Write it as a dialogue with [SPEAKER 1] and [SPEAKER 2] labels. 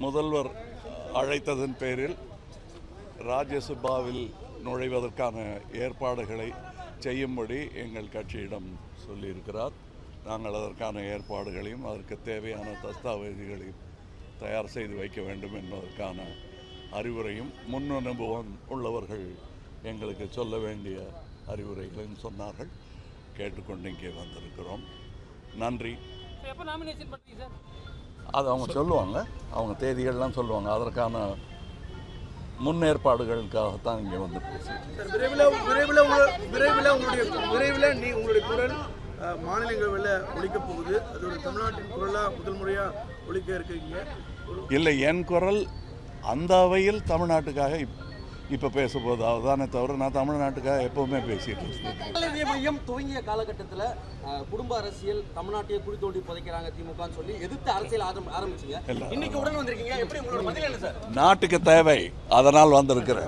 [SPEAKER 1] முதல்வர் அழைத்ததன் பேரில் ராஜ்யசபாவில் நுழைவதற்கான ஏற்பாடுகளை செய்யும்படி எங்கள் கட்சியிடம் சொல்லியிருக்கிறார். நாங்கள் அதற்கான ஏற்பாடுகளையும் அதற்கு தேவையான தஸ்தாவேஜுகளையும் தயார் செய்து வைக்க வேண்டும் என்பதற்கான அறிவுரையும் முன் அனுபவம் உள்ளவர்கள் எங்களுக்கு சொல்ல வேண்டிய அறிவுரைகளையும் சொன்னார்கள். கேட்டுக்கொண்டு இங்கே வந்திருக்கிறோம். நன்றி. அது அவங்க சொல்லுவாங்க, அவங்க தேதிகள்லாம் சொல்லுவாங்க. அதற்கான முன்னேற்பாடுகளுக்காகத்தான் இங்கே வந்து பேசியிருக்கேன்.
[SPEAKER 2] விரைவில் உங்களுடைய குரல் மாநிலங்களில் ஒழிக்கப் போகுது. அது ஒரு தமிழ்நாட்டின் குரலாக முதல் முறையாக ஒழிக்க இருக்கீங்க.
[SPEAKER 1] இல்லை, என் குரல் அந்த அவையில் தமிழ்நாட்டுக்காக இப்போ பேசும்போது அதுதானே தவிர நான் தமிழ்நாட்டுக்காக எப்போவுமே பேசிட்டு இருக்கேன்.
[SPEAKER 3] மையம் துவங்கிய காலகட்டத்தில் குடும்ப அரசியல் தமிழ்நாட்டையே குழி தோண்டி புதைக்கிறாங்க திமுகன்னு சொல்லி எதிர்த்து அரசியல் ஆரம்பிச்சிங்க. இன்னைக்கு உடன் வந்திருக்கீங்க, எப்படி உங்களோட பதில் என்ன சார்?
[SPEAKER 1] நாட்டுக்கு தேவை, அதனால் வந்திருக்கிறேன்.